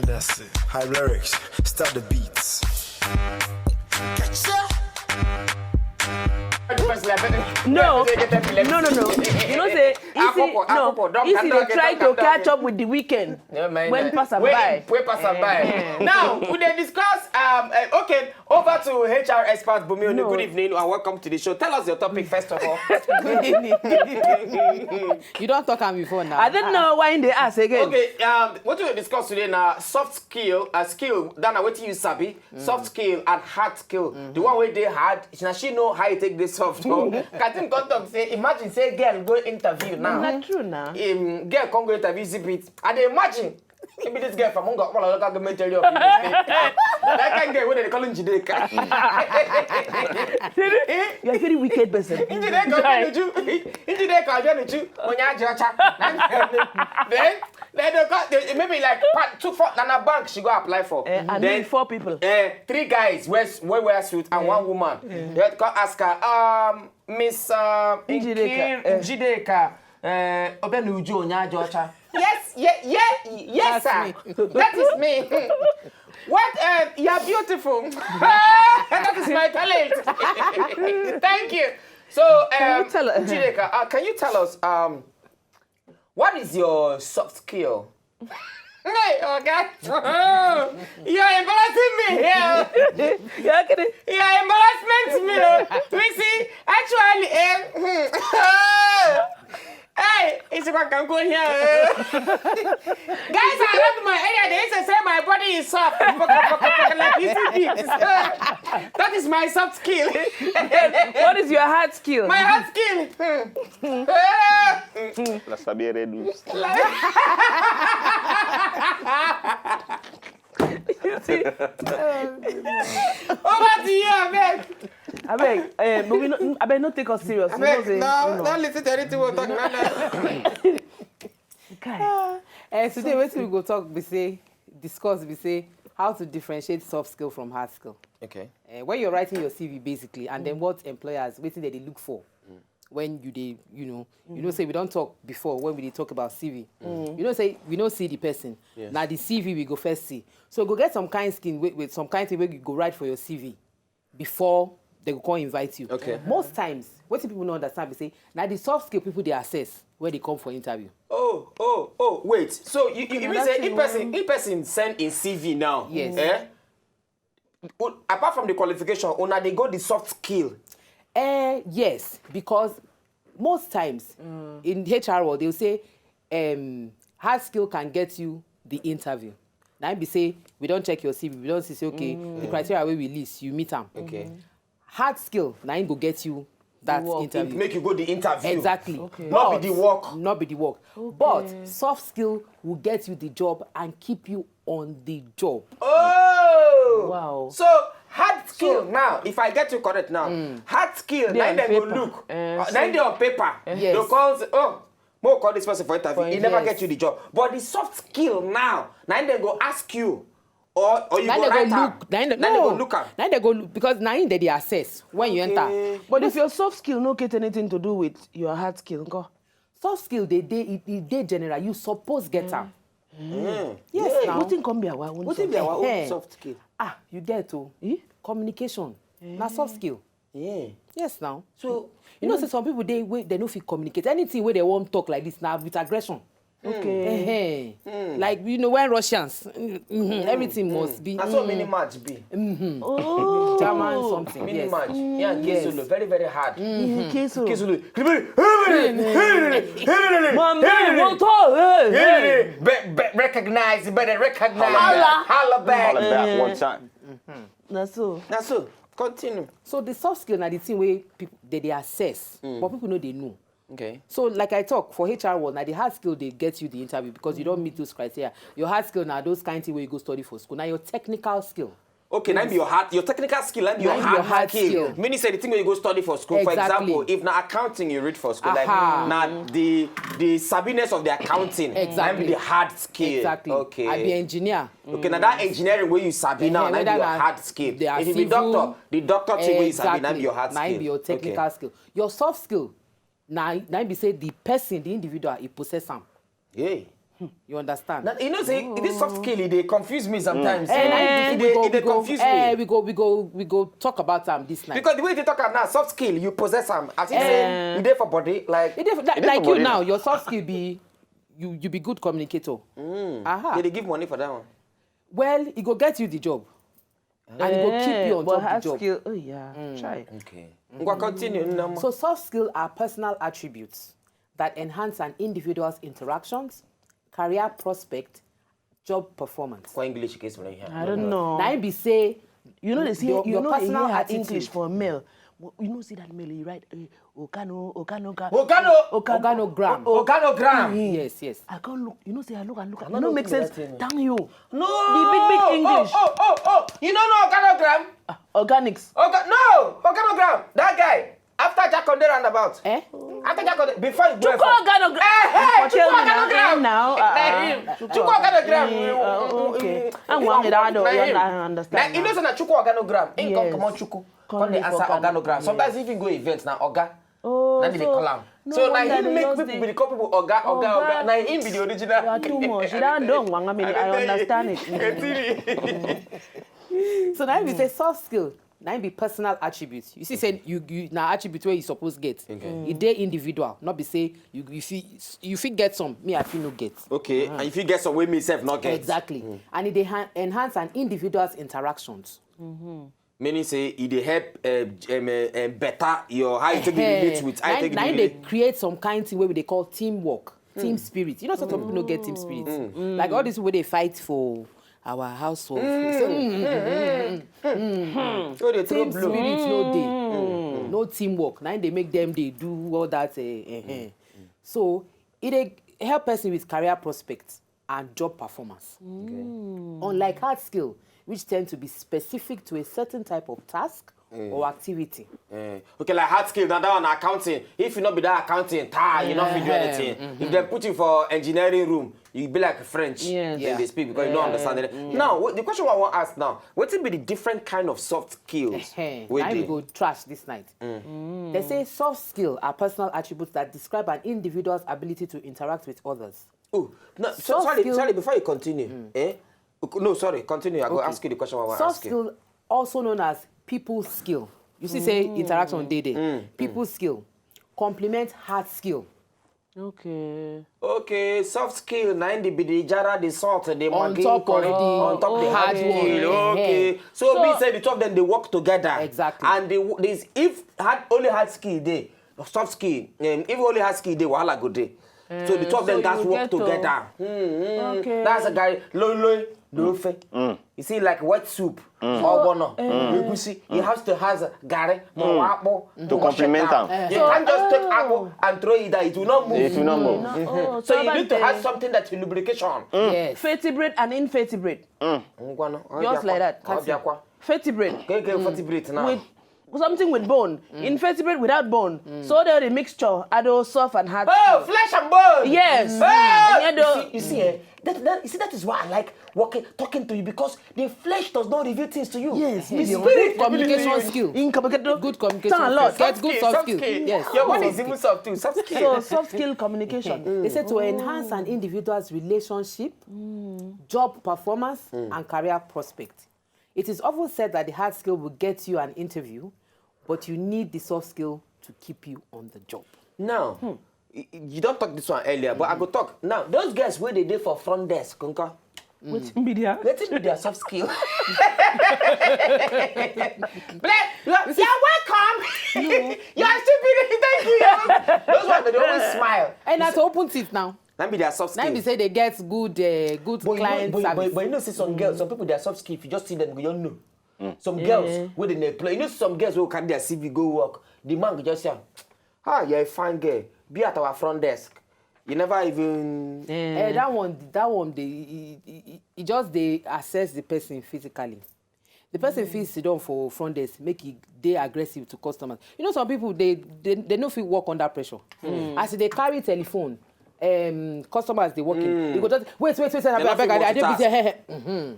that's it. High lyrics, start the beats. No. You know, say, easy they try to catch up with the weekend when pass by. Now, we then discuss, okay, over to HR expert Bumi. No. Good evening and welcome to the show. Tell us your topic first of all. Good evening. You don't talk on before now. I don't know why they ask again. Okay, what we will discuss today now, soft skill, skill, then I wait till you sabi, soft skill and hard skill. The one way they hard, she know how you take this soft. Katim Kontok say, imagine say girl go interview now. Not true now. Girl can go interview zip it. And they imagine, maybe this girl from Mungo, well, local government tell you that can get when they call him gidigba. You're a very wicked person. Then they got maybe like 2 for Nana Bank she go apply for. And then 4 people. 3 guys wear suit and 1 woman. They go ask her, Miss Gidigba, Obenuju Onyajocha. Yes, sir. That is me. What? You're beautiful. That is my talent. Thank you. So, Gidigba, can you tell us what is your soft skill? Hey, okay. You're embarrassing me here. You're embarrassment me. We see, actually, hey, it's what can go here. Guys, I love my area. They used to say my body is soft. That is my soft skill. What is your hard skill? My hard skill. La sabi reduce. Over to you, Abeg. But we not take us serious. Don't listen to anything we're talking about. Today, what we go talk, discuss, how to differentiate soft skill from hard skill. Okay. When you're writing your CV, basically, and then what employers, waiting that they look for. When you say we don't talk before when we talk about CV. You don't say we don't see the person. Yes. Now the CV we go first see. So go get some kind skin with some kind thing where you go write for your CV before they go come invite you. Okay. Most times, what people don't understand, we say now the soft skill people they assess when they come for interview. Oh, wait. So you mean say in person send in CV now? Yes. Apart from the qualification, now they got the soft skill. Yes, because most times in HR world they'll say hard skill can get you the interview. Now be say we don't check your CV, we don't say okay the criteria where we list you meet them. Okay. Hard skill now go get you that interview. Make you go the interview. Exactly. Okay. Not be the work. Not be the work. Okay. But soft skill will get you the job and keep you on the job. Oh! Wow. So hard skill now, if I get you correct now, hard skill, now they go look. Now they on paper. Yes. They call, more call this person for interview. He never get you the job. But the soft skill now they go ask you. Or you now go write look. Now they go look. Now they go look because now they assess when you enter. But if your soft skill no get anything to do with your hard skill, go. Soft skill they general. You suppose get them. Yes, now. What can be our own? What be our own soft skill? You get to communication. Now soft skill. Yes, now. So you know, say some people they don't feel communicate anything where they won't talk like this now with aggression. Okay. Like when Russians, everything must be. That's what mini match be. German something. Mini yes. match. Yeah, Kisulu, very very hard. Kisulu. Recognize, better recognize. Holla back. Holla back one time. That's so. Continue. So the soft skill now the thing where people they assess, but people know they know. Okay. So like I talk for HR world now the hard skill they get you the interview because you don't meet those criteria. Your hard skill now those kind of thing where you go study for school. Now your technical skill. Okay, now be your technical skill and your hard skill. Meaning say the thing when you go study for school. Exactly. For example, if now accounting you read for school, like now the sabiness of the accounting, exactly. Be the hard skill. Exactly. Okay. I be engineer. Okay, now that engineering where you sabi now, be your hard skill. If you be doctor, the doctor thing where you sabi now be your hard skill. Now be your technical skill. Your soft skill. Now be say the person, the individual, he possess them. Yeah. You understand? Now, you know, say this soft skill, they confuse me sometimes. They confuse me. We go talk about them this night. Because the way they talk about now, soft skill, you possess them. As you say, you there for body, like like you now, your soft skill be you be good communicator. They give money for that one. Well, it go get you the job. And it go keep you on top of the job. Skill, try. Okay. We'll continue. So soft skills are personal attributes that enhance an individual's interactions, career prospect, job performance. For English case, I don't know. Now be say, you know they say your personal attitude. English for male. You know, see that male, you write organogram. Yes. I can't look. You know, say I look. It don't make sense. Damn you. No. The big English. You don't know organogram? Organics. No, organogram. That guy. After Jack on the roundabout. After Jack on the, before you go. Organogram. Organogram. Now. Organogram. Okay. I'm one that I don't understand. You know, say na chuku organogram. In come on chuku. Come the answer organogram. Sometimes even go events now orga. Then they call him. So now he make people be call people orga. Now he be the original. You are too much. You don't. I mean, I understand it. So now we say soft skill. Now be personal attributes. You see, say you now attribute where you supposed to get. It dey individual. Not be say you fit get some. Me I feel no get. Okay, and if you get some way me self not get. Exactly. And it dey enhance an individual's interactions. Meaning say it dey help better your how you take relate with. Now they create some kind of thing where they call teamwork, team spirit. You know, some people don't get team spirit. Like all this way they fight for our household. Team spirit no day. No teamwork. Now they make them they do all that. So it help person with career prospects and job performance. Unlike hard skill, which tend to be specific to a certain type of task or activity. Okay, like hard skill, now that one accounting. If you not be that accounting, you not fit do anything. If they put you for engineering room, you be like French. Then they speak because you don't understand it. Now, the question I want to ask now, what will be the different kind of soft skills? Now we go trash this night. They say soft skills are personal attributes that describe an individual's ability to interact with others. Oh, no, sorry, before you continue. No, sorry, continue. I go ask you the question I want to ask you. Soft skill, also known as people skill. You see, say interaction day. People skill. Complement hard skill. Okay, soft skill, the jara, the salt, the maggi, on top the hard skill. Okay. So we say the two of them they work together. Exactly. And if only hard skill day, soft skill, if only hard skill day, wahala go day. So the two of them guys work together. Okay. That's a guy, lofe. You see, like wet soup, egusi. He has to have gare, apple to complement them. You can't just take apple and throw it there. It will not move. It will not move. So you need to have something that's lubrication. Yes. Vertebrate and invertebrate. Just like that. Vertebrate. Vertebrate now. With something with bone. Invertebrate without bone. So they're the mixture. Are soft and hard. Oh, flesh and bone. Yes. You see, that is why I like talking to you, because the flesh does not reveal things to you. Yes. The spirit Communication skill. Good communication skill. Get good soft skill. Yes. Your body is even soft too. Soft skill. So soft skill communication. They say to enhance an individual's relationship, job performance, and career prospect. It is often said that the hard skill will get you an interview, but you need the soft skill to keep you on the job. Now, you don't talk this one earlier, but I go talk. Now, those guys where they did for front desk, Kunka. Which media? Let it be their soft skill. You're welcome. You're stupid. Thank you. Those ones, they always smile. And that's open it now. That be their soft skill. Now we say they get good client service. But you know, see some girls, some people, their soft skill, if you just see them, you don't know. Some girls, where they play, you know, some girls who carry their CV, go work. The man will just say, you're a fine girl. Be at our front desk. You never even... That one, they just assess the person physically. The person feels sit down for front desk, they aggressive to customers. You know, some people, they don't feel work under pressure. As they carry telephone, customers, they working. They go just, wait, I don't be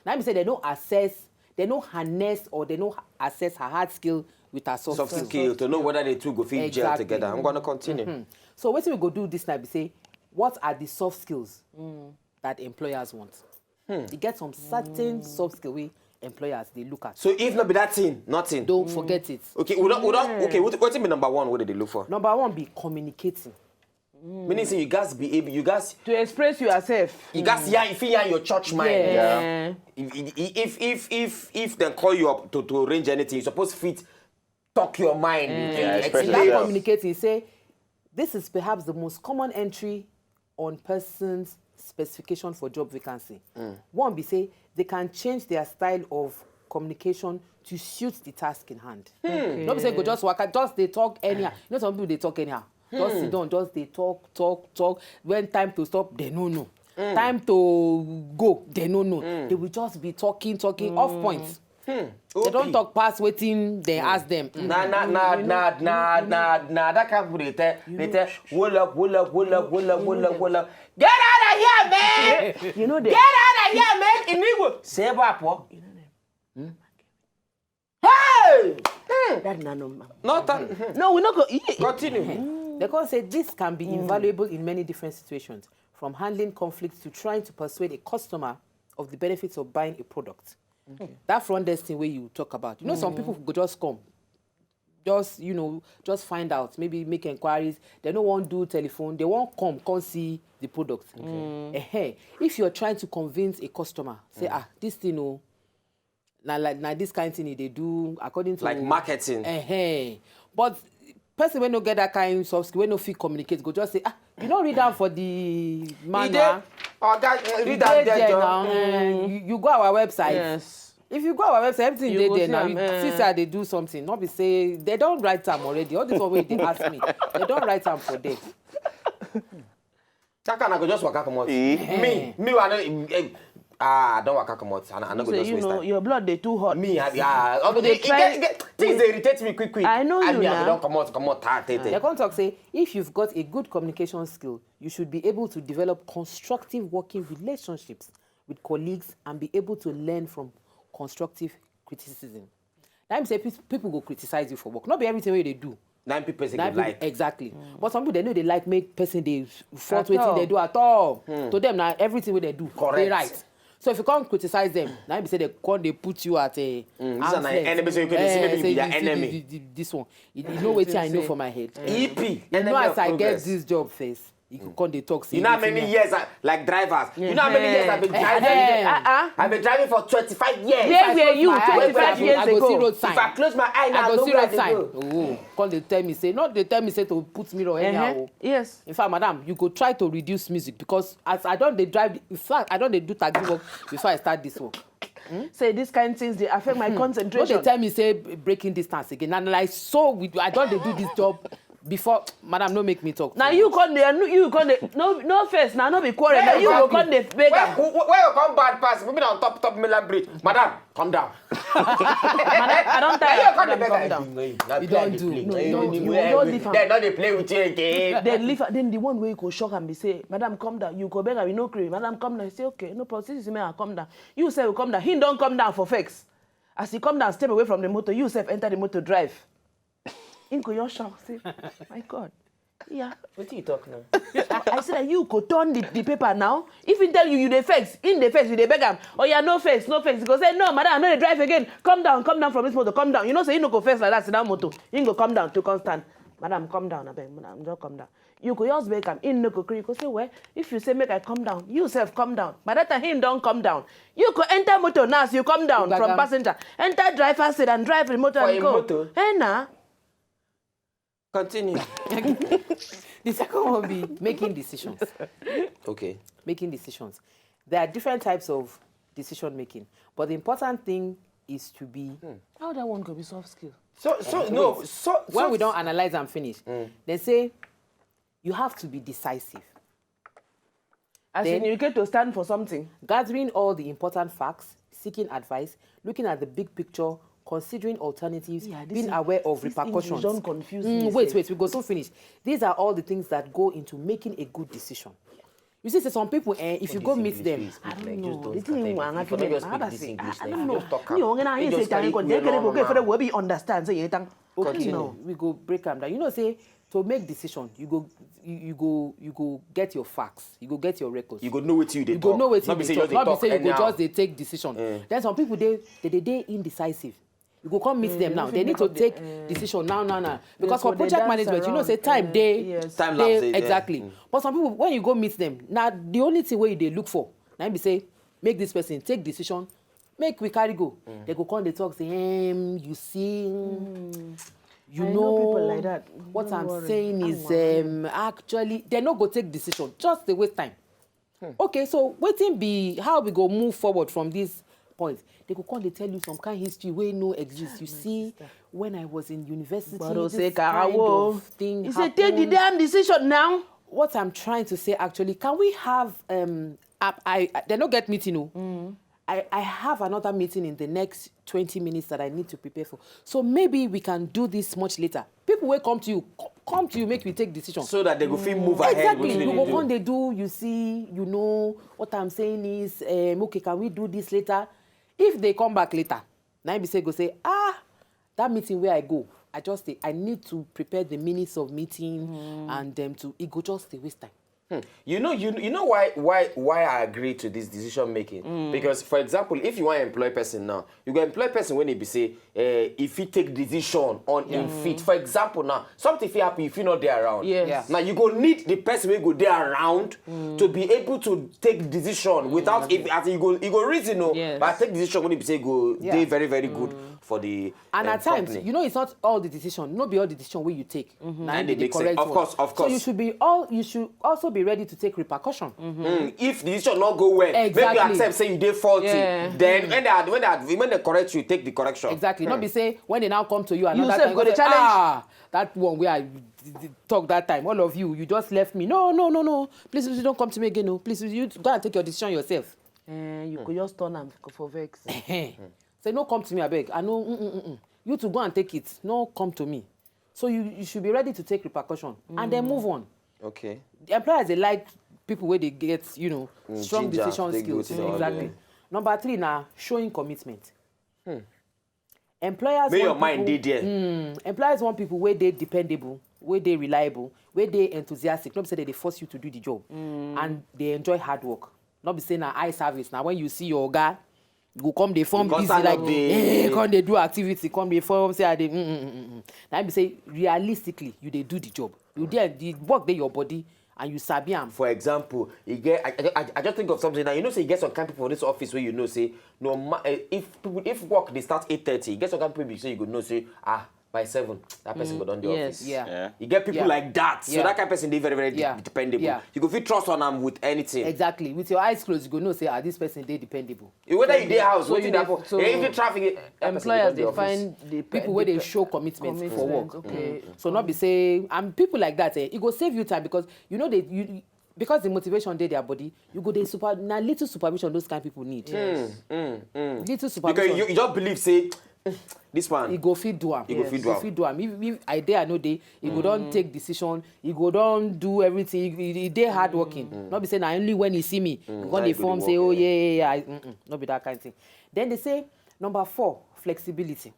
Now, say they don't harness or they don't assess her hard skill with her soft skill. To know whether they two go fit gel together. I'm going to continue. So what we go do this night, we say, what are the soft skills that employers want? You get some certain soft skill way employers they look at. So if not be that thing, nothing. Don't forget it. Okay, okay, what's be number one? What did they look for? Number one be communicating. Meaning say you guys be able, you guys to express yourself. You guys if you your church mind. Yeah. If they call you up to arrange anything, you're supposed to fit talk your mind. Explain. That communicating, say this is perhaps the most common entry on person's specification for job vacancy. One be say they can change their style of communication to suit the task in hand. Don't be say go just work out, just they talk anyhow. You know some people they talk anyhow. Just sit down, just they talk. When time to stop, they no know. Time to go, they no know. They will just be talking off points. They don't talk past waiting, they ask them. Nah, that can't be they tell, wool up. Get out of here, man! You know that. Get out of here, man! In Igbo, say what? You know them. Hey! That nano. Not that. No, we're not going to Continue. They can say this can be invaluable in many different situations, from handling conflicts to trying to persuade a customer of the benefits of buying a product. That front desk thing where you talk about. You know, some people go just come, just find out, maybe make inquiries. They don't want to do telephone. They won't come see the product. If you're trying to convince a customer, say, this thing, now this kind of thing they do according to like marketing. But person when no get that kind of soft skill, when no fit communicate, go just say, you don't read down for the manual. Read that there now. You go our website. Yes. If you go our website, everything You they go there see now. them, You see, they do something. Not be say they don't write them already. All this one way they ask me, they don't write them for them. That can I go just walk out come out. Me, I don't work come out. I don't go just waste time. Your blood they too hot. Me, things they irritate me quick. I know you I now. don't come out. They can't talk say if you've got a good communication skill, you should be able to develop constructive working relationships with colleagues and be able to learn from constructive criticism. That means people go criticize you for work. Not be everything way they do. 9 people say they like. Exactly. But some people they know they like make person they fault waiting they do at all. To them now everything way they do. Correct. They right. So if you can't criticize them, now you say they put you at a this is an enemy, so you can see maybe be their enemy. This one. You know what I know for my head. EP. You know as I get this job first. You can come they talk. You know how many years like drivers? You know how many years I've been driving? I've been driving for 25 years. Where were you 25 years I go see ago? road sign. If I close my eye now, I go see road sign. go. Come they tell me say, not they tell me say to put mirror anyhow. Yes. In fact, madam, you go try to reduce music because as I don't they drive. In fact, I don't they do taxi work before I start this work. Say these kind of things they affect my concentration. What they tell me say breaking distance again. And like I don't they do this job. Before, madam, no make me talk. Now you come there, no face. Now no be quarrel. Now you go come there beg. Where you come bad pass? We been on top Milan Bridge. Madam, calm down. I don't tell you. Calm down. You don't do. You don't leave. They not they play with you again. Then the one way you go shock and be say, madam, calm down. You go beg and we no crave. Madam, calm down. Say okay, no problem. This is me. I calm down. You say you calm down. He don't come down for fakes. As he come down, step away from the motor. You self enter the motor drive. Inko your shock. Say, my God. Yeah. What are you talking now? I said that you could turn the paper now. If he tell you the face, in the face, you the beg him. Oh yeah, no face. He go say, no, madam, no, they drive again. Come down from this motor, come down. You know, say you no go face like that, sit down motor. You go come down to constant. Madam, come down, I beg. Madam, just come down. You go just beg him. In no go cry. You go say, well, if you say make I come down, you self come down. By that time, him don't come down. You go enter motor now, so you come down from passenger. Enter driver seat and drive the motor and go. Motor? Hey, nah. Continue. The second one be making decisions. Okay. Making decisions. There are different types of decision making, but the important thing is to be. How that one could be soft skill? When we don't analyze and finish, they say you have to be decisive. As in you get to stand for something. Gathering all the important facts, seeking advice, looking at the big picture, considering alternatives, being aware of repercussions. Don't confuse me. Wait, we go so finish. These are all the things that go into making a good decision. You see, some people, if you go meet them, I don't know. The thing I I don't know. Just You understand? Say Okay, no, we go break them down. You know, say to make decision, you go get your facts, you go get your records. You go know what you You go know what you say talk. Not be say you go anyhow. just they take decision. Then some people they indecisive. You go come meet them now. They need to take decision now. Because for project management, you know, say time Time lapse, exactly. But some people, when you go meet them, now the only thing where they look for, now be say, make this person take decision, make we carry go. They go come, they talk, say, you see, you I know people like that. What Don't I'm worry. saying is, actually, they not go take decision, just they waste time. Okay, so waiting be how we go move forward from this point. They go come, they tell you some kind of history where no exists. You see, when I was in university, But say, this kind of thing he said, take the happened. damn decision now. What I'm trying to say, actually, can we have they don't get meeting, no. I have another meeting in the next 20 minutes that I need to prepare for. So maybe we can do this much later. People will come to you, make you take decision. So that they go feel move ahead. Exactly. What You they go do. come, they do, you see, you know, what I'm saying is, okay, can we do this later? If they come back later, now be say, go say, that meeting where I go, I need to prepare the minutes of meeting and them it go just a waste time. You know why I agree to this decision making? Because for example, if you want to employ person now, you go employ person when he be say if he take decision on in feet. For example, now something if happen if you not there around. Yes. Yeah. Now you go need the person who go there around to be able to take decision without if as you go reason no, Yes. but take decision when he be say go Yeah. they very very good for the And at times, company. you know, it's not all the decision. Not be all the decision where you take. And it the makes sense. correct Of one. course. So you should also be ready to take repercussion. If the decision not go well, maybe you Exactly. accept say you did faulty. Yeah. Then when they correct you, take the correction. Exactly. Not be say when they now come to you another self time, go say, dey challenge. that one where I talk that time. All of you just left me. No. Please don't come to me again. No, please you go and take your decision yourself. You could just turn am for vex. Say no, come to me, I beg. I know. You to go and take it. No, come to me. So you should be ready to take repercussion and then move on. Okay. The employers they like people where they get strong ginger, decision take skills. good stuff, Exactly. yeah. Number 3 now showing commitment. Employers May want your mind people- dey there. Employers want people where they dependable, where they reliable, where they enthusiastic. Not be say they force you to do the job, and they enjoy hard work. Not be saying na eye service. Now when you see your guy, you go come they form You go busy stand like up dey- come they do activity, come they form say they. Now be say realistically you they do the job. You there the work there your body and you sabi am. For example, you get I just think of something now. You know, say you get some kind of people for this office where you know say if work they start 8:30, you get some kind of people you say you go know say by 7 that person go down the Yes. office. Yeah. You get people Yeah. like that. So Yeah. that kind of person they very very Yeah. dependable. Yeah. You go feel trust on them with anything. Exactly. With your eyes closed, you go know say this person they dependable. Whether you dey house, So waiting you happen. dey- so If the traffic, that person go Employers down the they office. find the People where they show commitment for work. Okay. So not be say and people like that it go save you time because you know because the motivation dey their body you go dey little supervision those kind of people need. Little supervision. Because you just believe say this one. He go fit do am. He go fit do am. do am. If I dey, I no dey. He go don take decision. He go don do everything. He dey hard working. Not be say na only when he see me. He go Now dey he go form dey say, work, oh yeah. Not be that kind of thing. Then they say number 4, flexibility.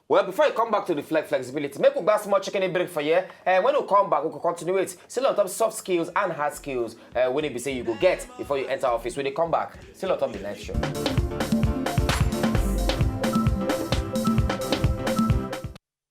Well, before you come back to the flexibility, make we buy small chicken break for you. When we come back, we can continue it. Still on top soft skills and hard skills. When it be say you go get before you enter office. When they come back, still on top the night show.